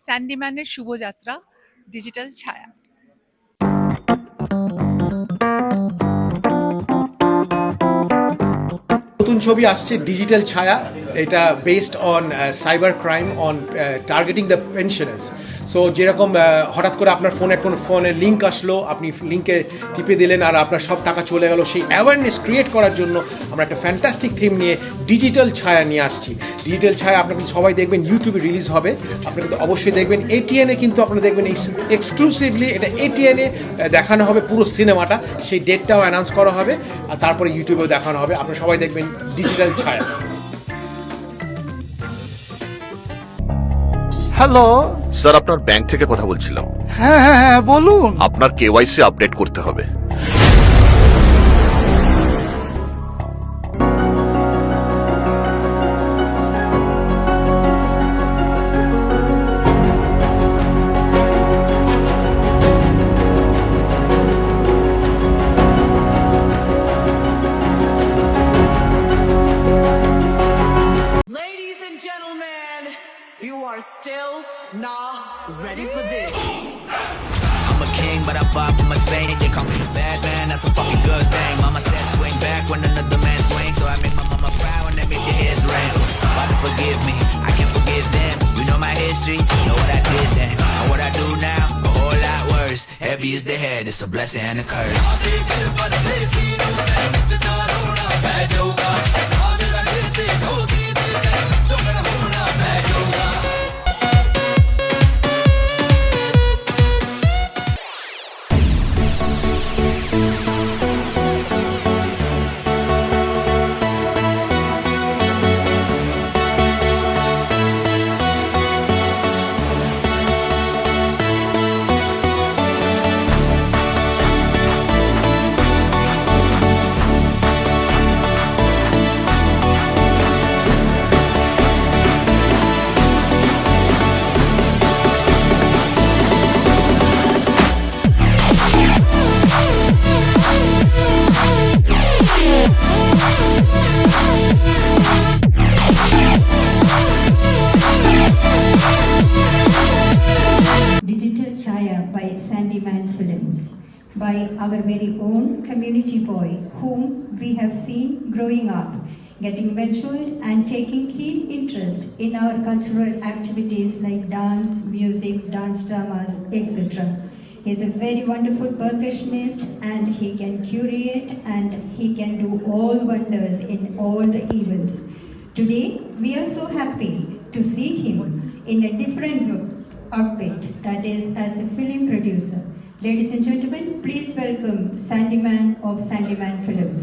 স্যান্ডিম্যানের শুভযাত্রা digital ছায়া। নতুন ছবি আসছে ডিজিটাল ছায়া, এটা based on cyber crime on targeting the pensioners. So যেরকম হঠাৎ করে আপনার ফোনে কোনো ফোনের লিঙ্ক আসলো, আপনি লিঙ্কে টিপে দিলেন আর আপনার সব টাকা চলে গেল, সেই অ্যাওয়ারনেস ক্রিয়েট করার জন্য আমরা একটা ফ্যান্টাস্টিক থিম নিয়ে ডিজিটাল ছায়া নিয়ে আসছি। ডিজিটাল ছায়া আপনারা কিন্তু সবাই দেখবেন, ইউটিউবে রিলিজ হবে, আপনারা কিন্তু অবশ্যই দেখবেন। এটিএনে কিন্তু আপনারা দেখবেন এক্সক্লুসিভলি এটা এটিএনে দেখানো হবে পুরো সিনেমাটা, সেই ডেটটাও অ্যানাউন্স করা হবে আর তারপরে ইউটিউবেও দেখানো হবে। আপনারা সবাই দেখবেন ডিজিটাল ছায়া। হ্যালো, স্যার আপনার ব্যাংক থেকে কথা বলছিলাম। হ্যাঁ হ্যাঁ হ্যাঁ বলুন। আপনার কেওয়াইসি আপডেট করতে হবে। Ladies and gentlemen, you are still not ready for this. I'm a king, but I bob to my saint. They call me a bad man, that's a fucking good thing. Mama said swing back when another man swings, so I make my mama proud and they make their heads ring. Father forgive me, I can't forgive them. You know my history, know what I did then, and what I do now, a whole lot worse. Heavy is the head, it's a blessing and a curse. Digital Chaya by Sandyman Films, by our very own community boy, whom we have seen growing up, getting matured and taking keen interest in our cultural activities like dance, music, dance dramas, etc. He's a very wonderful percussionist and he can curate and he can do all wonders in all the events. Today, we are so happy to see him in a different outfit, that is as a film producer. Ladies and gentlemen, please welcome Sandyman of Sandyman Films.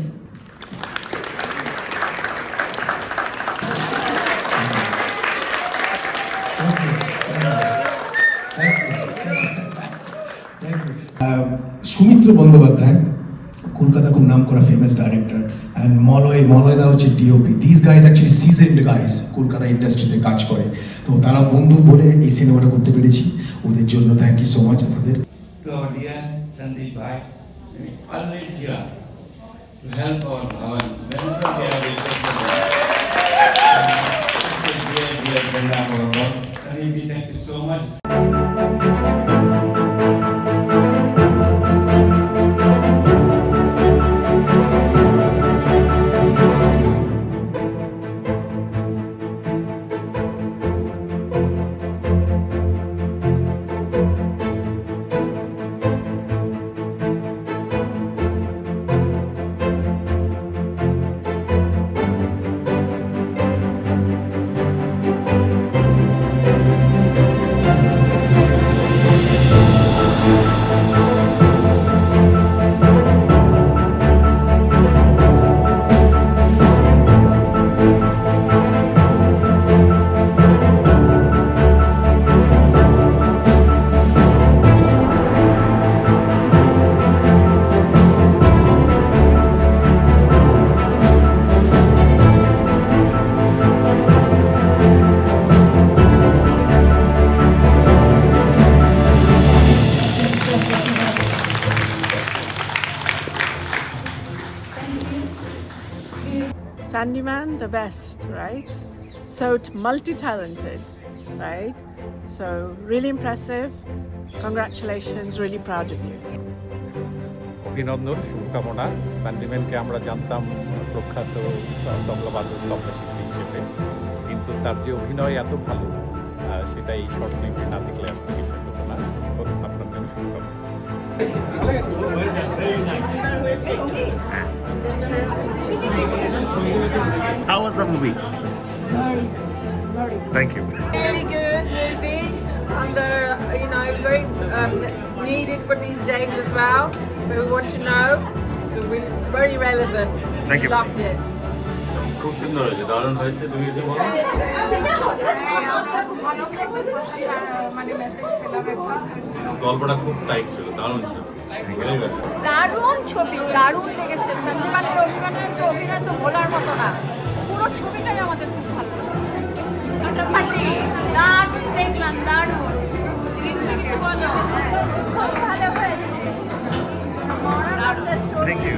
Sumitra Bandyopadhyay কলকাতার খুব নাম করা famous director, and মলয়দা হচ্ছে DOP. This guys actually seasoned guys, Kolkata ইন্ডাস্ট্রিতে কাজ করে, তো তারা বন্ধু বলে এই সিনেমাটা করতে পেরেছি। ওদের জন্য থ্যাংক ইউ সো মাচ আপনাদের। To our dear Sandeep Bhai, always here to help our whenever they are requested. Dear friend of our work, Sandeep, thank you so much. Sandyman, the best, right? So multi-talented. right? So really impressive. Congratulations, really proud of you. অভিনন্দন, শুভকামনা। স্যান্ডিম্যানকে আমরা জানতাম প্রখ্যাত তবলাবাদক, তবলা শিল্পী হিসেবে, কিন্তু তার যে অভিনয় এত ভালো সেটা এই শর্ট ফিল্মে না দেখলে আসলে বিশ্বাস হতো না। আপনার জন্য শুভকামনা। How was the movie? Very, very Thank you. Really good movie. It's very needed for these days as well. But we want to know. Very relevant. Thank you. Loved it. খুব সুন্দর হয়েছে, দারুণ হয়েছে। তুমি কিছু বলো? গল্পটা খুব টাইট ছিল, দারুণ ছিল। দারুণ ছবি, দারুণ লেগেছে। সন্দীপানের অভিনয় তো বলার মতো না। পুরো ছবিটাই আমাদের খুব ভালো লেগেছে। ফাটাফাটি, দারুণ দেখলাম, দারুণ। রিনুতে কিছু বলো? খুব ভালো হয়েছে। Thank you.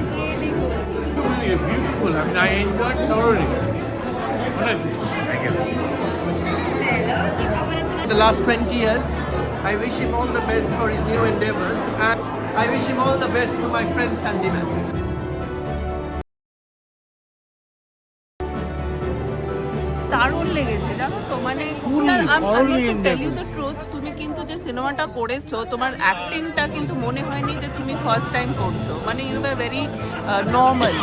Really beautiful. I mean, I enjoyed thoroughly. Honestly. Thank you. The last 20 years. I wish him all the best for his new endeavors, and I wish him all the best to my friend Sandyman. দারুণ লেগেছে, জানো তো, মানে tell you the truth, তুমি কিন্তু যে সিনেমাটা করেছো তোমার অ্যাক্টিংটা কিন্তু মনে হয়নি যে তুমি ফার্স্ট টাইম করছো, মানে ইউ আর ভেরি নর্মাল।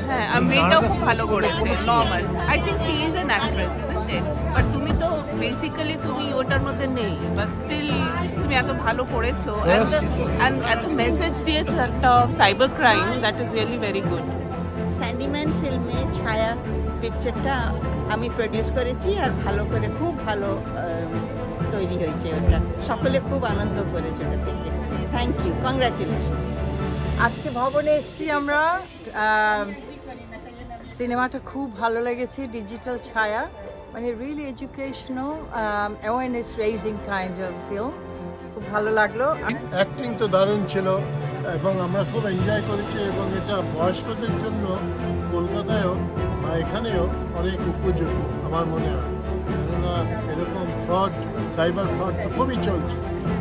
হ্যাঁ, আর মেয়েটাও খুব ভালো করেছে, normal. I think she is an actress, isn't it? But তুমি তো বেসিক্যালি তুমি ওটার মধ্যে নেই, বাট স্টিল তুমি এত ভালো করেছো, এত মেসেজ দিয়েছো একটা cyber crime, that is really very good. Sandyman ফিল্মে ছায়া পিকচারটা আমি প্রডিউস করেছি, আর ভালো করে, খুব ভালো তৈরি হয়েছে ওটা, সকলে খুব আনন্দ করেছে ওটা থেকে। Thank you, congratulations. আজকে ভবনে এসেছি আমরা, সিনেমাটা খুব ভালো লেগেছে, ডিজিটাল ছায়া, মানে really educational, awareness raising kind of film. খুব ভালো লাগলো। অ্যাক্টিং তো দারুণ ছিল এবং আমরা খুব এনজয় করেছি, এবং এটা বয়স্কদের জন্য কলকাতায়ও বা এখানেও অনেক উপযোগী আমার মনে হয়, কেননা এরকম ফ্রড, সাইবার ফ্রড তো খুবই চলছে,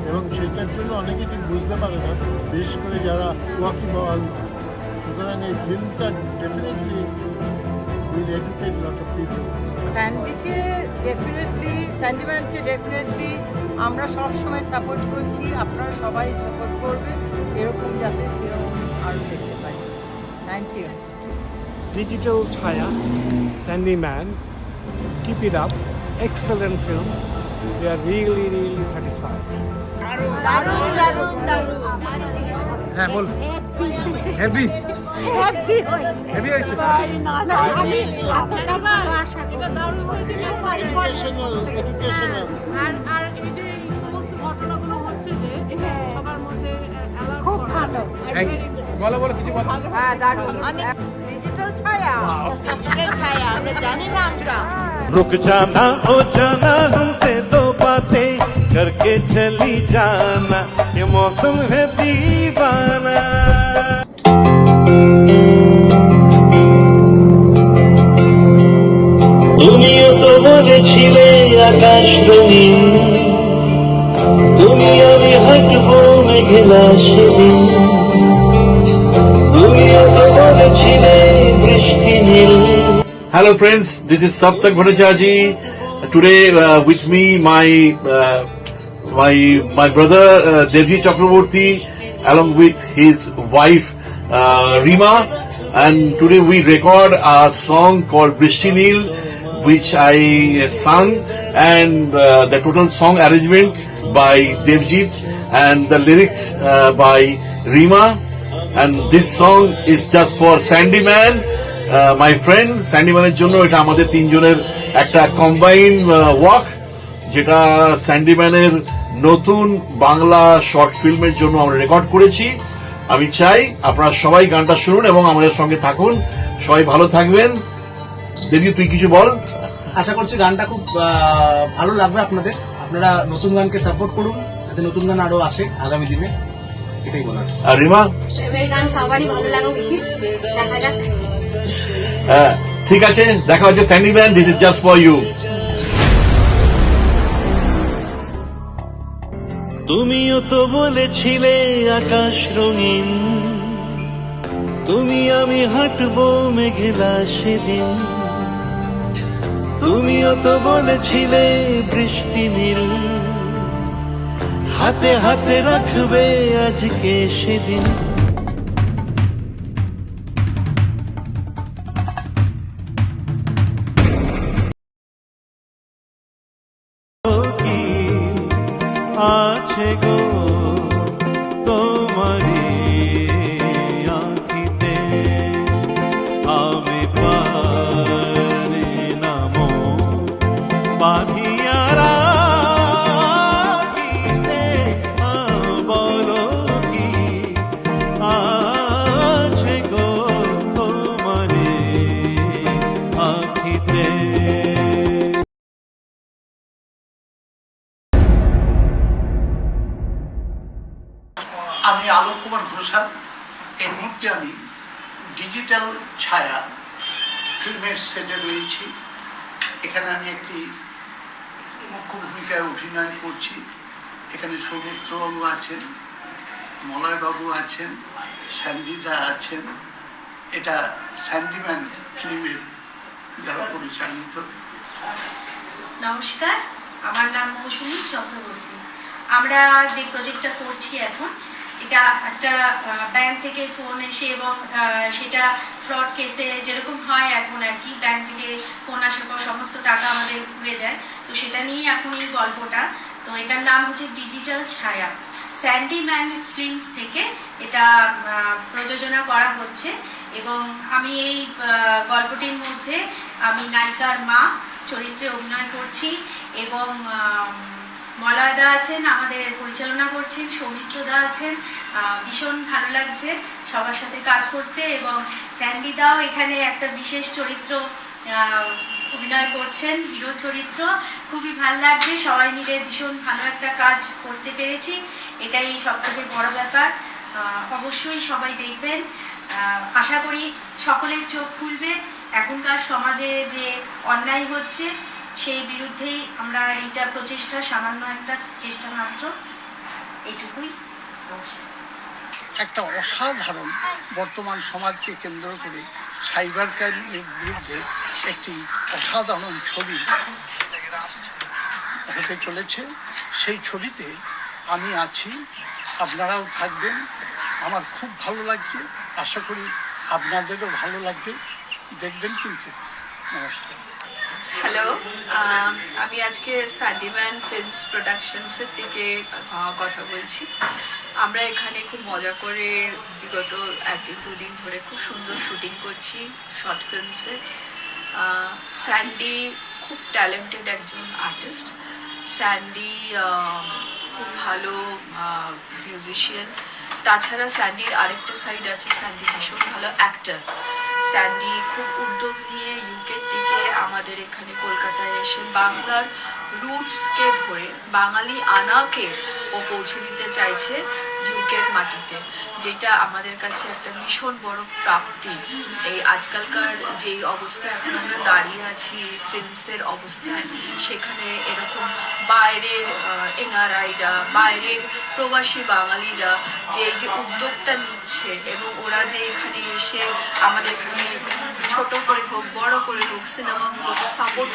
এবং সেটার জন্য অনেকে ঠিক বুঝতে পারে না, বিশেষ করে যারা ওয়াকিবহাল। সুতরাং এই ফিল্মটা definitely will educate lot of people. স্যান্ডিম্যানকে ডেফিনেটলি আমরা সব সময় সাপোর্ট করছি, আপনারা সবাই সাপোর্ট করবেন, এরকম যাতে ফিল্ম আরও দেখতে পারি। Thank you. Digital Chaya, Sandyman, keep it up, excellent film. We are really, really satisfied. দারুণ দারুণ দারুণ। হ্যাঁ বল। হ্যাপি হ্যাপি হয়েছে। Educational. আর এই যে সমস্ত ঘটনাগুলো হচ্ছে যে সবার মধ্যে খুব ভালো। বলো কিছু বলো। হ্যাঁ, দারুণ। ডিজিটাল ছায়া, ডিজিটাল ছায়া, আমরা জানি না আমরা। रुक जाना ओ जाना, हमसे दो बातें करके चली जाना, ये मौसम है दीवाना। তুমিও তো বলেছিলে আকাশ রঙিন, তুমি আমি হাঁটবো মেঘলা সেদিন, তুমিও তো বলেছিলে বৃষ্টি নীল। Hello friends, this is Saptak Bhattacharjee. Today with me my brother Devjit Chakraborty, along with his wife Rima, and today we record a song called Brishti Neel, which I sung, and the total song arrangement by Devjit and the lyrics by Rima, and this song is just for Sandyman. My friend স্যান্ডিম্যানের জন্য এটা আমাদের তিনজনের একটা combine work, যেটা স্যান্ডিম্যানের নতুন Bangla short ফিল্মের জন্য আমরা রেকর্ড করেছি। আমি চাই আপনারা সবাই গানটা শুনুন এবং আমাদের সঙ্গে থাকুন, সবাই ভালো থাকবেন। দেবী, তুই কিছু বল। আশা করছি গানটা খুব ভালো লাগবে আপনাদের। আপনারা নতুন গানকে সাপোর্ট করুন, যাতে নতুন গান আরো আসে আগামী দিনে, এটাই বলার। আর রিমা? গান সবারই ভালো লাগা উচিত, দেখা যাক। ঠিক আছে, দেখা হচ্ছে Sandyman, this is just for you. তুমিও তো বলেছিলে আকাশ রঙিন, তুমি আমি হাঁটবো মেঘলা সেদিন। তুমিও তো বলেছিলে বৃষ্টি নীল, হাতে হাতে রাখবে আজকে সেদিন। কি আছে গো তোমারি আঁখিতে, আমি পারি না মন বাঁধিয়া রাখিতে। বলো কি আছে গো তোমারি আঁখিতে। আমি আলোক কুমার ঘোষাল। এই মুহূর্তে আমি ডিজিটাল ছায়া ফিল্মের সেটে রয়েছি। এখানে আমি একটি মুখ্য ভূমিকায় অভিনয় করছি। এখানে সৌমিত্রবাবু আছেন, মলয়বাবু আছেন, স্যান্ডিদা আছেন। এটা স্যান্ডিম্যান ফিল্মের দ্বারা পরিচালিত। নমস্কার, আমার নাম কুসুমী চক্রবর্তী। আমরা যে প্রজেক্টটা করছি এখন, এটা একটা ব্যাংক থেকে ফোন এসে এবং সেটা ফ্রড কেসে যেরকম হয় এখন আর কি, ব্যাংক থেকে ফোন আসার পর সমস্ত টাকা আমাদের উড়ে যায়। তো সেটা নিয়ে এখন এই গল্পটা। তো এটার নাম হচ্ছে ডিজিটাল ছায়া। স্যান্ডিম্যান ফিল্মস থেকে এটা প্রযোজনা করা হচ্ছে এবং আমি এই গল্পটির মধ্যে আমি নায়িকার মা চরিত্রে অভিনয় করছি এবং মলয়দা আছেন, আমাদের পরিচালনা করছেন, সৌমিত্রদা আছেন। ভীষণ ভালো লাগছে সবার সাথে কাজ করতে এবং স্যান্ডিদাও এখানে একটা বিশেষ চরিত্র অভিনয় করছেন, হিরো চরিত্র। খুবই ভালো লাগছে, সবাই মিলে ভীষণ ভালো একটা কাজ করতে পেরেছি, এটাই সবথেকে বড় ব্যাপার। অবশ্যই সবাই দেখবেন, আশা করি সকলের চোখ খুলবে। এখনকার সমাজে যে অন্যায় হচ্ছে সেই বিরুদ্ধেই আমরা এইটা প্রচেষ্টা, সামান্য একটা চেষ্টা মাত্র, এইটুকুই। একটা অসাধারণ বর্তমান সমাজকে কেন্দ্র করে সাইবার ক্রাইমের বিরুদ্ধে একটি অসাধারণ ছবি হতে চলেছে। সেই ছবিতে আমি আছি, আপনারাও থাকবেন। আমার খুব ভালো লাগছে, আশা করি আপনাদেরও ভালো লাগবে। দেখবেন কিন্তু। নমস্কার। হ্যালো, আমি আজকে স্যান্ডিম্যান ফিল্মস প্রোডাকশনসের থেকে কথা বলছি। আমরা এখানে খুব মজা করে বিগত একদিন দুদিন ধরে খুব সুন্দর শুটিং করছি শর্ট ফিল্মসের। স্যান্ডি খুব ট্যালেন্টেড একজন আর্টিস্ট। স্যান্ডি খুব ভালো মিউজিশিয়ান। তাছাড়া স্যান্ডির আরেকটা সাইড আছে, স্যান্ডি ভীষণ ভালো অ্যাক্টর। স্যান্ডি খুব উদ্যোগ নিয়ে ইউকের থেকে আমাদের এখানে কলকাতায় এসে বাংলার রুটসকে ধরে বাঙালি আনাকে ও পৌঁছে দিতে চাইছে ইউকের মাটিতে, যেটা আমাদের কাছে একটা ভীষণ বড় প্রাপ্তি। এই আজকালকার যেই অবস্থায় এখন আমরা দাঁড়িয়ে আছি ফিল্মসের অবস্থায়, সেখানে এরকম বাইরের এনআরআইরা, বাইরের প্রবাসী বাঙালিরা যে এই যে উদ্যোগটা নিচ্ছে এবং ওরা যে এখানে এসে আমাদের এখানে ছোট করে হোক বড় করে হোক সিনেমাগুলোকে সাপোর্ট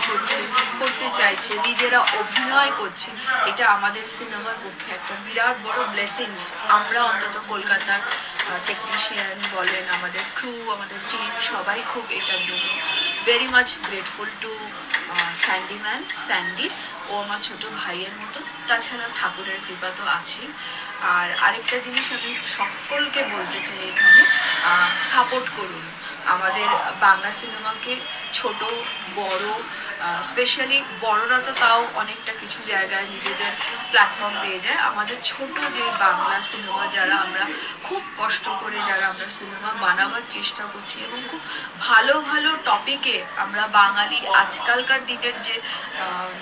করতে চাইছে, নিজেরা অভিনয় করছে, এটা আমাদের সিনেমার পক্ষে একটা বিরাট বড় ব্লেসিংস। আমরা অন্তত কলকাতার টেকনিশিয়ান বলেন, আমাদের ক্রু, আমাদের টিম সবাই খুব এটার জন্য very much grateful to Sandyman. Sandy ও আমার ছোট ভাইয়ের মতো, তাছাড়া ঠাকুরের কৃপা তো আছেই। আর আরেকটা জিনিস আমি সকলকে বলতে চাই, এখানে সাপোর্ট করুন আমাদের বাংলা সিনেমাকে, ছোট বড়, স্পেশালি বড়রা তো তাও অনেকটা কিছু জায়গায় নিজেদের প্ল্যাটফর্ম পেয়ে যায়। আমাদের ছোট যে বাংলা সিনেমা, যারা আমরা খুব কষ্ট করে যারা আমরা সিনেমা বানাবার চেষ্টা করছি এবং খুব ভালো ভালো টপিকে আমরা বাঙালি আজকালকার দিনের যে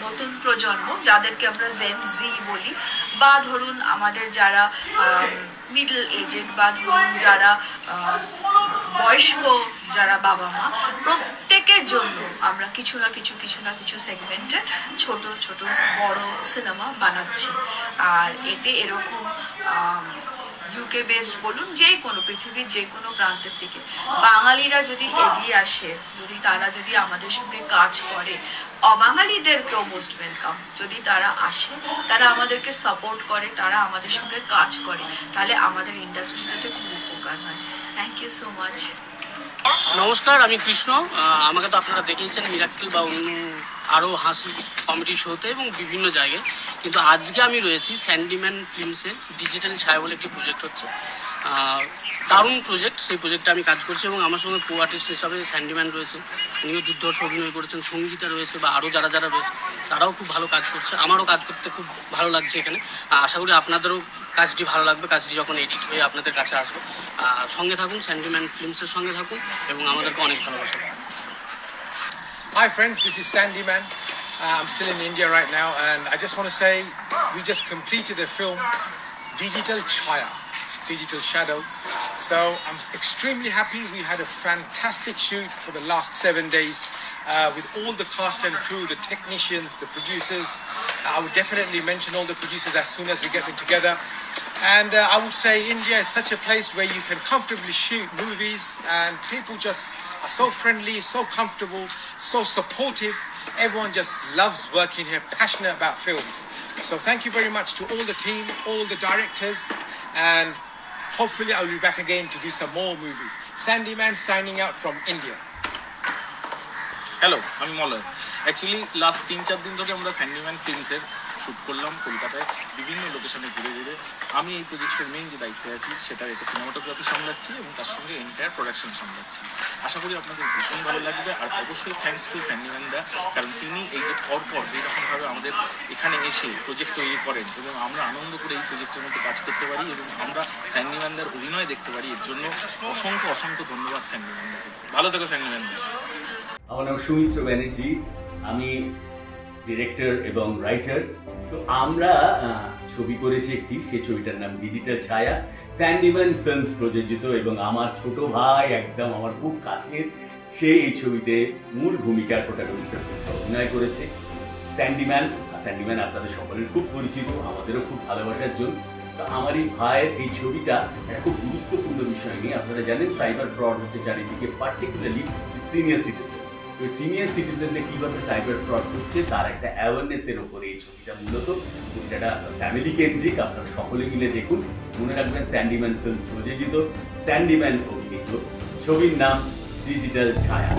নতুন প্রজন্ম, যাদেরকে আমরা জেন জি বলি, বা ধরুন আমাদের যারা মিডল এজেড, বা ধরুন যারা বয়স্ক, যারা বাবা মা, প্রত্যেকের জন্য আমরা কিছু না কিছু সেগমেন্টে ছোট ছোট বড় সিনেমা বানাচ্ছি। আর এতে এরকম ইউকে বেসড বলুন, যে কোনো পৃথিবীর যে কোনো প্রান্তের থেকে বাঙালিরা যদি এগিয়ে আসে, যদি তারা যদি আমাদের সঙ্গে কাজ করে, অবাঙালিদেরকেও মোস্ট ওয়েলকাম, যদি তারা আসে, তারা আমাদেরকে সাপোর্ট করে, তারা আমাদের সঙ্গে কাজ করে, তাহলে আমাদের ইন্ডাস্ট্রিটাতে খুব উপকার হয়। Thank you so much. নমস্কার, আমি কৃষ্ণ। আমাকে তো আপনারা দেখেইছেন মিরাক্কেল বা অন্য আরও হাসি কমেডি শোতে এবং বিভিন্ন জায়গায়, কিন্তু আজকে আমি রয়েছি স্যান্ডিম্যান ফিল্মসের ডিজিটাল ছায়া বলে একটি প্রজেক্ট হচ্ছে, দারুণ প্রজেক্ট। সেই প্রজেক্টে আমি কাজ করছি এবং আমার সঙ্গে কো আর্টিস্ট হিসাবে স্যান্ডিম্যান রয়েছে, উনিও দুর্ধর্ষ অভিনয় করেছেন, সঙ্গীতা রয়েছে বা আরও যারা যারা রয়েছে তারাও খুব ভালো কাজ করছে। আমারও কাজ করতে খুব ভালো লাগছে এখানে। আশা করি আপনাদেরও কাজটি ভালো লাগবে, কাজটি যখন এডিট হয়ে আপনাদের কাছে আসবে। সঙ্গে থাকুন, স্যান্ডিম্যান ফিল্মসের সঙ্গে থাকুন এবং আমাদেরকে অনেক ভালোবাসা। Hi friends, this is Sandyman. I'm still in India right now, and I just want to say we just completed a film, Digital Chaya, Digital Shadow. So I'm extremely happy. We had a fantastic shoot for the last 7 days with all the cast and crew, the technicians, the producers. I would definitely mention all the producers as soon as we get them together. And I would say India is such a place where you can comfortably shoot movies, and people just are so friendly, so comfortable, so supportive. Everyone just loves working here, passionate about films. So thank you very much to all the team, all the directors, and hopefully I'll be back again to do some more movies. Sandyman signing out from India. Hello, আমি Malay. Actually last 3-4 দিন ধরে আমরা স্যান্ডিম্যান ফিল্মসের shoot করলাম কলকাতায় বিভিন্ন লোকেশনে ঘুরে ঘুরে। আমি এই প্রজেক্টের মেইন যে দায়িত্বে আছি সেটা একটা সিনেমাটোগ্রাফি সামলাচ্ছি এবং তার সঙ্গে এন্টায়ার প্রোডাকশন সামলাচ্ছি। আশা করি আপনাদের ভীষণ ভালো লাগবে। আর অবশ্যই থ্যাঙ্কস টু স্যান্ডিম্যান দা, কারণ তিনি এই যে পরপর এইরকমভাবে আমাদের এখানে এসে প্রজেক্ট তৈরি করেন এবং আমরা আনন্দ করে এই প্রজেক্টের মধ্যে কাজ করতে পারি এবং আমরা স্যান্ডিম্যান দার অভিনয় দেখতে পারি। এর জন্য অসংখ্য অসংখ্য ধন্যবাদ স্যান্ডিম্যান দাকে। ভালো থেকো স্যান্ডিম্যান দা। আমার নাম সৌমিত্র ব্যানার্জি, আমি ডিরেক্টর এবং রাইটার। তো আমরা ছবি করেছি একটি, সেই ছবিটার নাম ডিজিটাল ছায়া, স্যান্ডিম্যান ফিল্মস প্রযোজিত, এবং আমার ছোট ভাই একদম আমার খুব কাছের, সে এই ছবিতে মূল ভূমিকার প্রোটাগনিস্টের অভিনয় করেছে। স্যান্ডিম্যান আপনাদের সকলের খুব পরিচিত, আমাদেরও খুব ভালোবাসার জন্য। তো আমার এই ভাইয়ের এই ছবিটা একটা খুব গুরুত্বপূর্ণ বিষয় নিয়ে, আপনারা জানেন সাইবার ফ্রড হচ্ছে চারিদিকে, পার্টিকুলারলি সিনিয়র সিটিজেন। ওই সিনিয়র সিটিজেনদের কীভাবে সাইবার ফ্রড হচ্ছে তার একটা অ্যাওয়ারনেসের ওপরে এই ছবিটা মূলত। এটা ফ্যামিলি কেন্দ্রিক, আপনারা সকলে মিলে দেখুন। মনে রাখবেন স্যান্ডিম্যান ফিল্মস প্রযোজিত, স্যান্ডিম্যান অভিনীত, ছবির নাম ডিজিটাল ছায়া।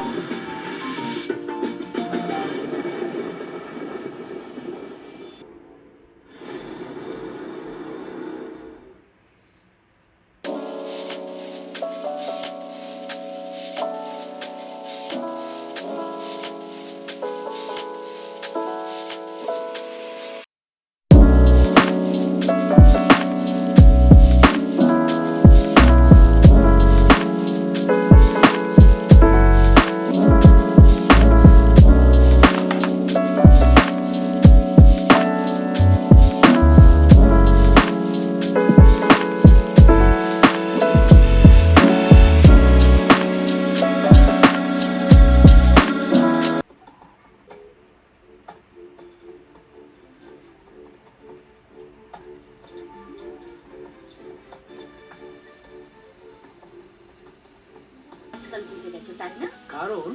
কারণ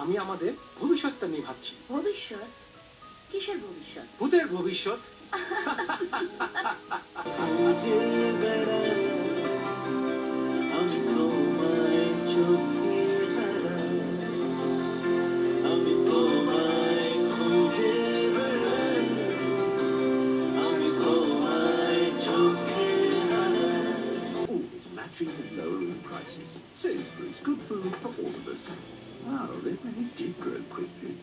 আমি আমাদের ভবিষ্যৎটা নিয়ে ভাবছি। ভবিষ্যৎ? কিসের ভবিষ্যৎ? ভূতের ভবিষ্যৎ। Sainsbury's, good food for all of us. Wow, they really did grow quickly.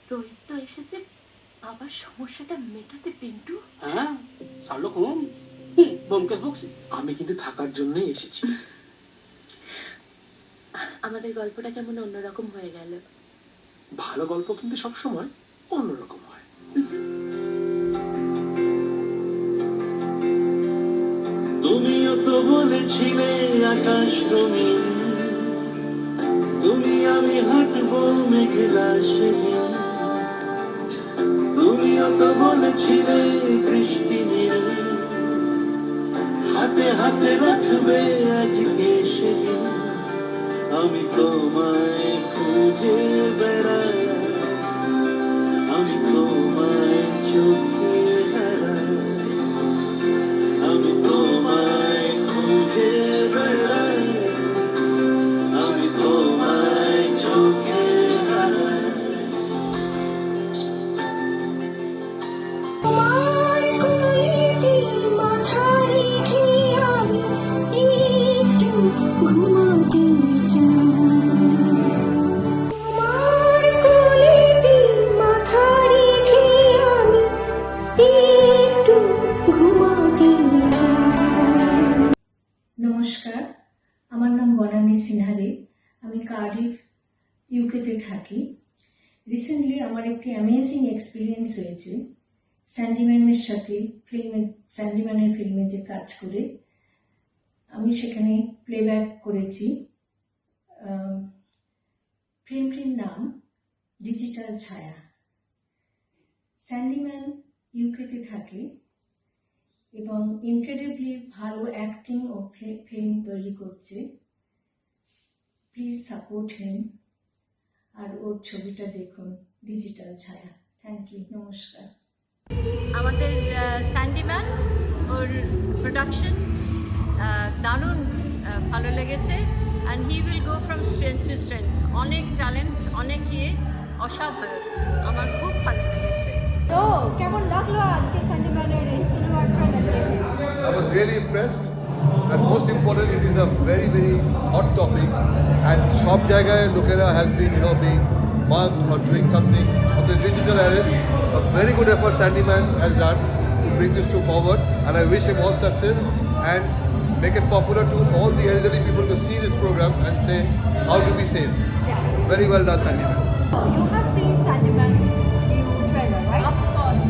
Rohit তো এসেছে আবার সমস্যাটা মেটাতে, পিন্টু। হ্যাঁ, শার্লক হোমস, ব্যোমকেশ বক্সী, আমি কিন্তু থাকার জন্যই এসেছি। আমাদের গল্পটা কেমন অন্যরকম হয়ে গেল। ভালো গল্প কিন্তু সবসময় অন্যরকম হয়। তুমিও তো বলেছিলে আকাশ রঙিন, মেঘলা সেদিন তুমিও তো বলেছিলে বৃষ্টি নীল হাতে হাতে রাখবে আজকে সেদিন আমি তোমায় খুঁজে বেড়াই আমি তোমায় চোখে হারাই আমি তোমায় খুঁজে বেড়াই আমি তোমায় চোখে হারাই তোমার কোলেতে মাথা রেখে আমি একটু ঘুমাতে চাই তোমার কোলেতে মাথা রেখে আমি একটু ঘুমাতে চাই। নমস্কার, আমার নাম বনানী সিনহারে। আমি কার্ডিফ ইউকেতে থাকি। রিসেন্টলি আমার একটি অ্যামেজিং এক্সপিরিয়েন্স হয়েছে স্যান্ডিম্যানের সাথে স্যান্ডিম্যানের ফিল্মে যে কাজ করে আমি সেখানে প্লেব্যাক করেছি। ফিল্মটির নাম ডিজিটাল ছায়া। স্যান্ডিম্যান ইউকেতে থাকে এবং ইনক্রেডিবলি ভালো অ্যাক্টিং ও ফিল্ম তৈরি করছে। প্লিজ সাপোর্ট হিম আর ওর ছবিটা দেখুন, ডিজিটাল ছায়া। থ্যাংক ইউ, নমস্কার। আমাদের স্যান্ডিম্যান ওর প্রোডাকশন দারুণ ভালো লেগেছে and he will go from strength two strength. অনেক ট্যালেন্ট, অনেক অসাধারণ, আমার খুব ভালো লেগেছে। তো কেমন লাগলো আজকে স্যান্ডিম্যানের এই সিনেমার ট্রেলার দেখে? I was really impressed, and most important, it is a very, very hot topic, and সব জায়গায় লোকেরা has been, being marked or doing something on the digital arrest. A very good effort Sandyman has done to bring this to forward, and I wish him all success and make it popular to all the elderly people to see this program and say how to be safe. Very well done, Sandyman. You have seen Sandyman's new trailer, right? Of course.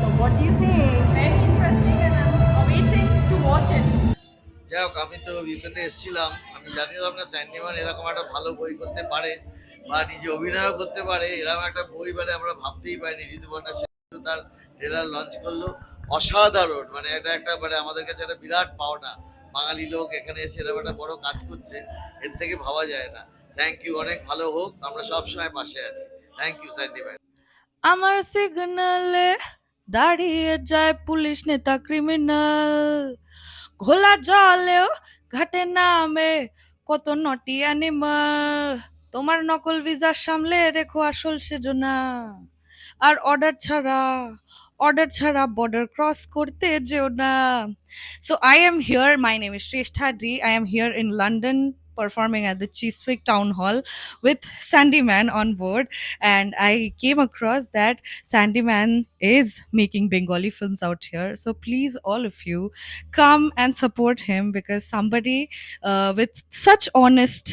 So what do you think? Very interesting and I'm waiting to watch it. যাই হোক, আমি তো ইউকেতে এসেছিলাম, আমি জানিতাম না স্যান্ডিম্যান এরকম একটা ভালো বই করতে পারে বা নিজে অভিনয়ও করতে পারে। এরকম একটা বই মানে আমরা ভাবতেই পারিনি। ঋতুপর্ণা সেতু তার ট্রেলার লঞ্চ করলো, অসাধারণ। মানে একটা মানে আমাদের কাছে একটা বিরাট পাওনা, বাঙালি লোক এখানে এসে এরকম একটা বড় কাজ করছে, এর থেকে ভাবা যায় না। থ্যাংক ইউ, অনেক ভালো হোক, আমরা সবসময় পাশে আছি। Thank you Sandyman. আমার সিগনালে দাঁড়িয়ে যায় পুলিশ নেতা ক্রিমিনাল, ঘোলা জলেও ঘাটে নামে কত নটি অ্যানিমাল। তোমার নকল ভিসা সামলে রেখো আসল সেজো না, আর অর্ডার ছাড়া বর্ডার ক্রস করতে যেও না। So I am here, my name is Shrestha D. I am here in London performing at the Chiswick Town Hall with Sandyman on board, and I came across that Sandyman is making Bengali films out here. So please, all of you, come and support him, because somebody with such honest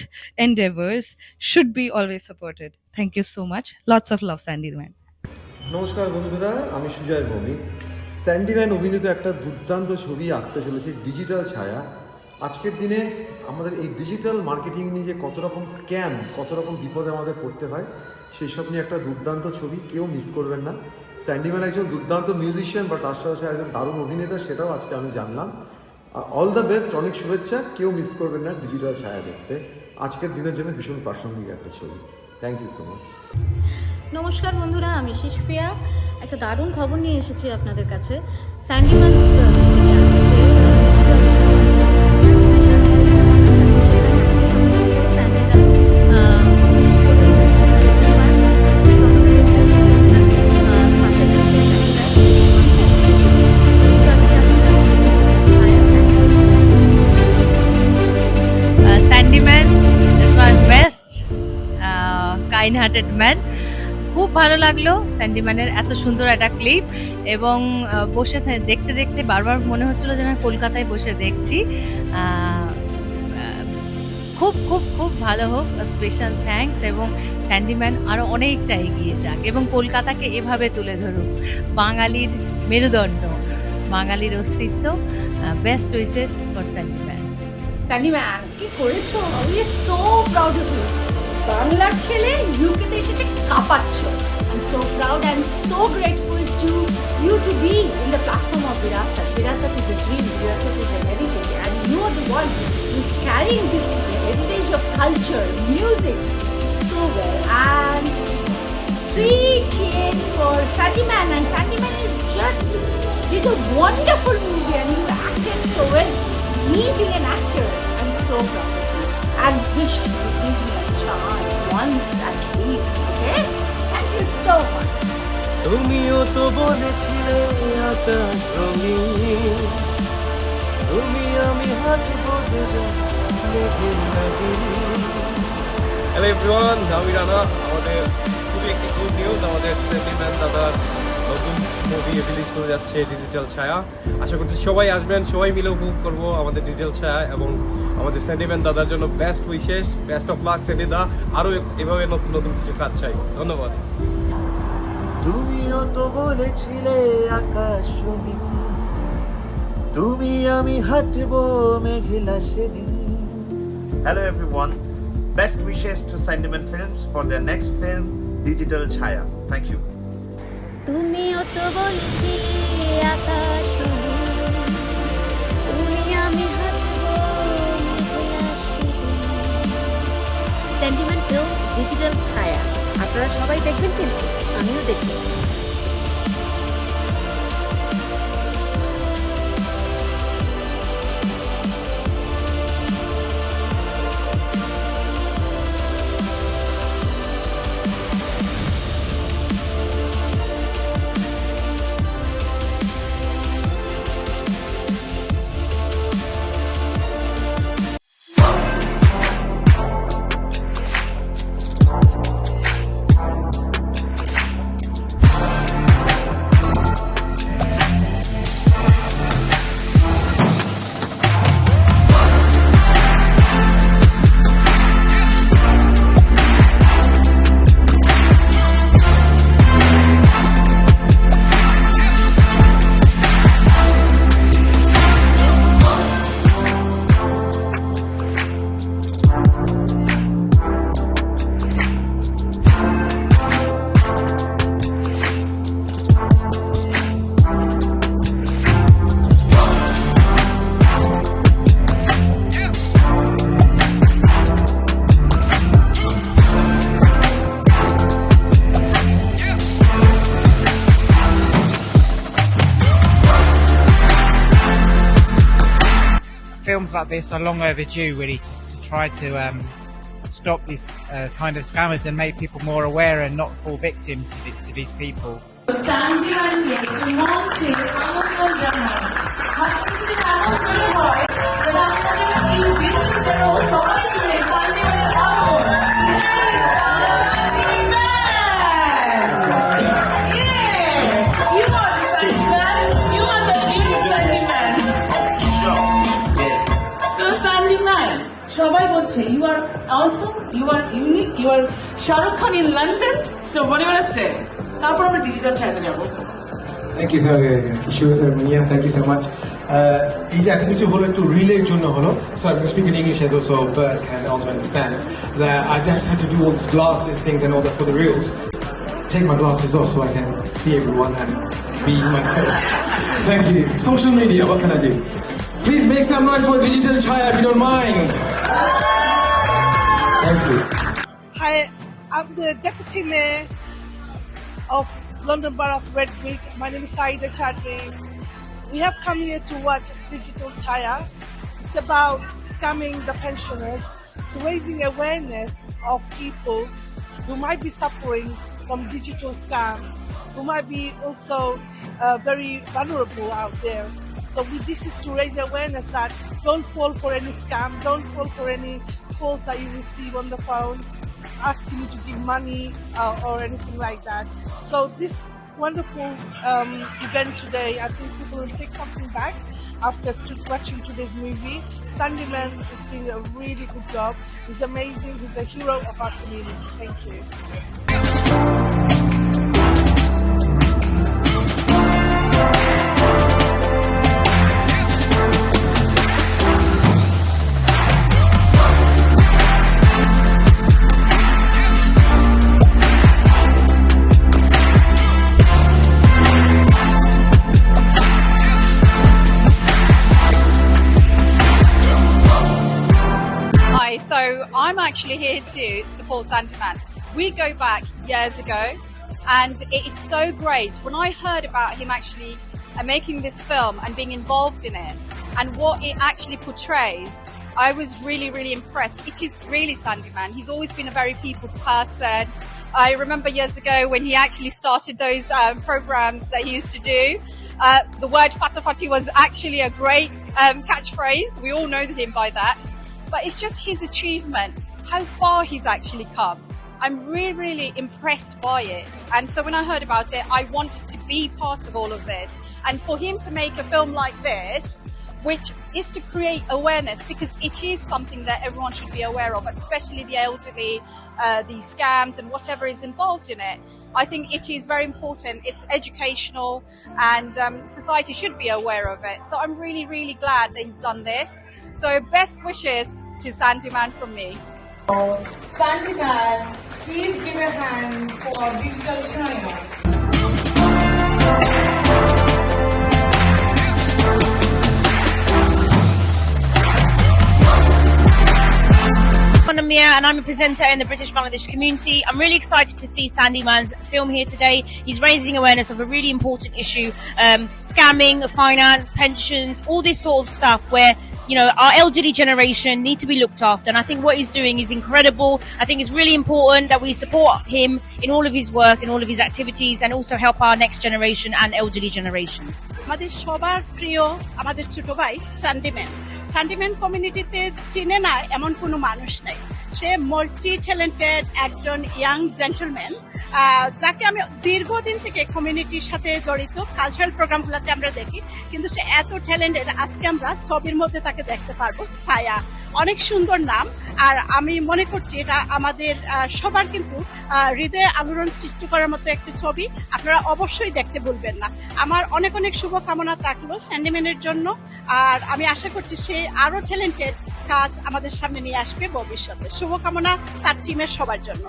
endeavors should be always supported. Thank you so much. Lots of love, Sandyman. নমস্কার বন্ধুরা, আমি সুজয় ভৌমিক। স্যান্ডিম্যান অভিনীত একটা দুর্দান্ত ছবি আসতে চলেছে, digital ছায়া। আজকের দিনে আমাদের এই ডিজিটাল মার্কেটিং নিয়ে যে কত রকম স্ক্যাম, কত রকম বিপদে আমাদের পড়তে হয়, সেই সব নিয়ে একটা দুর্দান্ত ছবি, কেউ মিস করবেন না। স্যান্ডিম্যান একজন দুর্দান্ত মিউজিশিয়ান, বা তার সাথে একজন দারুণ অভিনেতা, সেটাও আজকে আমি জানলাম। অল দ্য বেস্ট, অনেক শুভেচ্ছা। কেউ মিস করবেন না ডিজিটাল ছায়া দেখতে। আজকের দিনের জন্য ভীষণ প্রাসঙ্গিক একটা ছবি। Thank you so much. নমস্কার বন্ধুরা, আমি শিশপ্রিয়া। একটা দারুণ খবর নিয়ে এসেছি আপনাদের কাছে। স্যান্ডিম্যানস Sandyman is my best kind-hearted man. খুব ভালো লাগলো স্যান্ডিম্যানের এত সুন্দর একটা ক্লিপ, এবং বসে দেখতে দেখতে বারবার মনে হচ্ছিল যেন কলকাতায় বসে দেখছি। খুব খুব খুব ভালো হোক, স্পেশাল থ্যাঙ্কস, এবং স্যান্ডিম্যান আরও অনেকটা এগিয়ে যাক এবং কলকাতাকে এভাবে তুলে ধরুক, বাঙালির মেরুদণ্ড, বাঙালির অস্তিত্ব। Best wishes for Sandyman. Sandyman কি করেছো? We are so proud of you. বাংলার ছেলে ইউকেতে এসে কাঁপাচ্ছ। I'm so proud and so grateful to you to be in the platform of Virasat. Virasat is a dream, Virasat is a heritage, and you are the one who's carrying this heritage of culture, music so well. And 3 cheers for Sandyman, and Sandyman is just did a wonderful movie and you acted so well. Me being an actor, I'm so proud of you and wish you would give me a chance once at least, okay? Thank you so much. তুমিও তো বলেছিলে আকাশ রঙিন, তুমি আমি হাঁটবো দুজন মেঘের নদী। হ্যালো এভরিওয়ান, আমি রানা। আমাদের খুবই একটি গুড নিউজ, আমাদের স্যান্ডিম্যান দাদার নতুন মুভি রিলিজ করে যাচ্ছে ডিজিটাল ছায়া। আশা করছি সবাই আসবেন, সবাই মিলে উপভোগ করবো আমাদের ডিজিটাল ছায়া এবং আমাদের স্যান্ডিম্যান দাদার জন্য best wishes, best of luck Sandy da. আরও এভাবে নতুন নতুন কিছু কাজ চাই। ধন্যবাদ। তুমিও তো বলেছিলে আকাশ রঙিন, তুমি আমি হাঁটবো মেঘলা সেদিন। Hello everyone, best wishes to Sandyman Films for their next film, Digital Chaya. Thank you. তুমিও তো বলেছিলে আকাশ রঙিন, তুমি আমি হাঁটবো মেঘলা সেদিন। Sandyman Film ডিজিটাল ছায়া, আপনারা সবাই দেখবেন কিন্তু আমিও দেখব। Films like this are long overdue, really, to try to stop these kind of scammers and make people more aware and not fall victim to these people. সবাই বলছে you are awesome, you are unique, you are Shahrukh Khan in London, so what do you want to say? তারপর আমরা digital ছায়াতে যাব। Thank you sir Kishore Munia, thank you so much. এই যে এত কিছু হলো একটু রিলের জন্য হলো, so I speak in English as also but can also understand that I just had to do all this glasses things and all that for the reels. Take my glasses off so I can see everyone and be myself. Thank you. Social media, what can I do? Please make some noise for Digital Chaya if you don't mind. Thank you. Hi, I'm the Deputy Mayor of London Borough of Redbridge. My name is Saida Chadri. We have come here to watch Digital Chaya. It's about scamming the pensioners. It's raising awareness of people who might be suffering from digital scams, who might be also very vulnerable out there. So this is to raise awareness that don't fall for any scam, don't fall for any calls that you receive on the phone asking you to give money or anything like that. So this wonderful event today, I think people will take something back after watching today's movie. Sandyman is doing a really good job. He's amazing. He's a hero of our community. Thank you. So I'm actually here to support Sandyman. We go back years ago, and it is so great. When I heard about him actually making this film and being involved in it, and what it actually portrays, I was really, really impressed. It is really Sandyman. He's always been a very people's person. I remember years ago when he actually started those programs that he used to do. The word fatafati was actually a great catchphrase. We all know him by that. But it's just his achievement, how far he's actually come. I'm really, really impressed by it. And so when I heard about it, I wanted to be part of all of this. And for him to make a film like this, which is to create awareness, because it is something that everyone should be aware of, especially the elderly, the scams and whatever is involved in it. I think it is very important. It's educational, and society should be aware of it. So I'm really, really glad that he's done this. So best wishes to Sandyman from me. Sandyman, please give a hand for Digital Chaya. I'm Amir and I'm a presenter in the British Bangladesh community. I'm really excited to see Sandyman's film here today. He's raising awareness of a really important issue, scamming, finance, pensions, all this sort of stuff where, you know, our elderly generation need to be looked after. And I think what he's doing is incredible. I think it's really important that we support him in all of his work and all of his activities, and also help our next generation and elderly generations. আমাদের সবার প্রিয় আমাদের ছোট ভাই স্যান্ডিম্যান। স্যান্ডিম্যান কমিউনিটিতে চিনে না এমন কোনো মানুষ নাই। সে মাল্টি ট্যালেন্টেড একজন ইয়াং জেন্টলম্যান, যাকে আমি দীর্ঘদিন থেকে কমিউনিটির সাথে জড়িত, কালচারাল প্রোগ্রামগুলোতে আমরা দেখি, কিন্তু সে এত ট্যালেন্টেড। আজকে আমরা ছবির মধ্যে তাকে দেখতে পারবো। ছায়া, অনেক সুন্দর নাম, আর আমি মনে করছি এটা আমাদের সবার কিন্তু হৃদয়ে আলোড়ন সৃষ্টি করার মতো একটি ছবি। আপনারা অবশ্যই দেখতে ভুলবেন না। আমার অনেক অনেক শুভকামনা থাকলো স্যান্ডিম্যানের জন্য, আর আমি আশা করছি সে আরো ট্যালেন্টেড কাজ আমাদের সামনে নিয়ে আসবে ভবিষ্যতে। শুভকামনা তার টিমের সবার জন্য।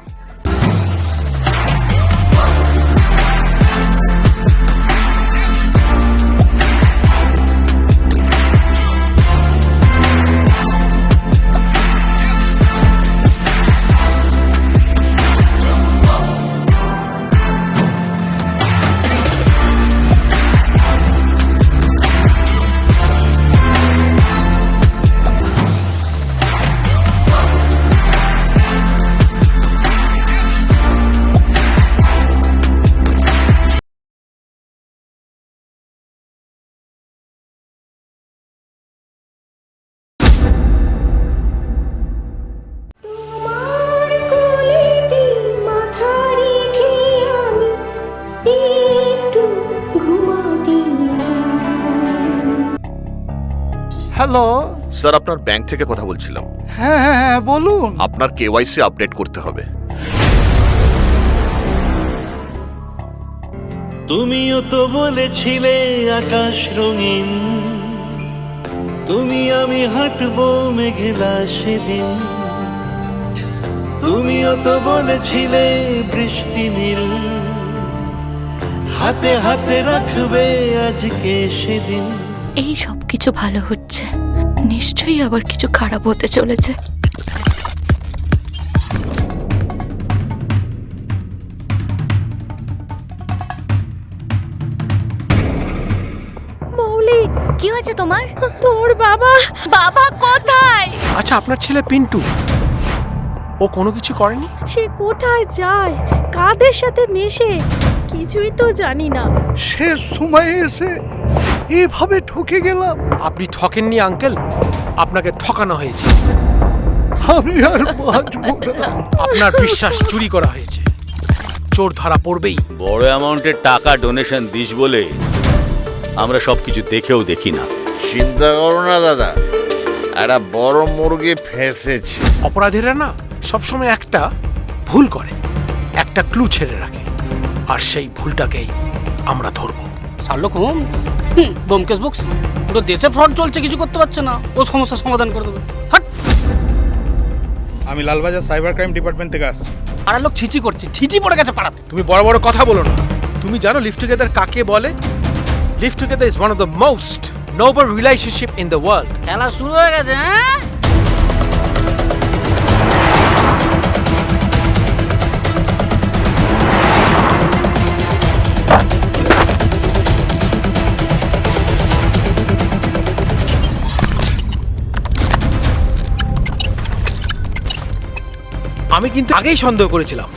হ্যালো স্যার, আপনার ব্যাংক থেকে কথা বলছিলাম। হ্যাঁ হ্যাঁ হ্যাঁ বলুন। আপনার কেওয়াইসি আপডেট করতে হবে। তুমিও তো বলেছিলে আকাশ রঙিন, তুমি আমি হাঁটবো মেঘলা সেদিন। তুমিও তো বলেছিলে বৃষ্টি নীল, হাতে হাতে রাখবে আজকে সেদিন। এই সব কিছু ভালো হচ্ছে, নিশ্চয়ই আবার কিছু খারাপ হতে চলেছে। মৌলি, কি হয়েছে তোমার? তোর বাবা বাবা কোথায়? আচ্ছা, আপনার ছেলে পিন্টু, ও কোনো কিছু করেনি? সে কোথায় যায়, কাদের সাথে মেশে, কিছুই তো জানি না। শেষ সময়ে এসে এভাবে ঠকে গেলাম। আপনি ঠকেননি আঙ্কেল, আপনাকে ঠকানো হয়েছে। আমি আর বাঁচবো না। আপনার বিশ্বাস চুরি করা হয়েছে, চোর ধরা পড়বেই। বড় অ্যামাউন্টের টাকা ডোনেশন দিস বলে আমরা সবকিছু দেখেও দেখি না। চিন্তা করো না দাদা, একটা বড় মুরগি ফেঁসেছে। অপরাধীরা না সবসময় একটা ভুল করে, একটা ক্লু ছেড়ে রাখে, আর সেই ভুলটাকেই আমরা ধরবো। শার্লক হোমস, ব্যোমকেশ বক্স, পুরো দেশে ফ্রড চলছে, কিছু করতে পারছে না, ও সমস্যার সমাধান করে দেবে। আমি লালবাজার সাইবার ক্রাইম ডিপার্টমেন্ট থেকে আসছি। পাড়ার লোক ছিচি করছে, ঠিচি পড়ে গেছে পাড়াতে। তুমি বড় বড় কথা বলো না। তুমি জানো লিভ টুগেদার কাকে বলে? Live together is one of the most Noble relationship in the world. খেলা শুরু হয়ে গেছে। হ্যাঁ, আমি কিন্তু আগেই সন্দেহ করেছিলাম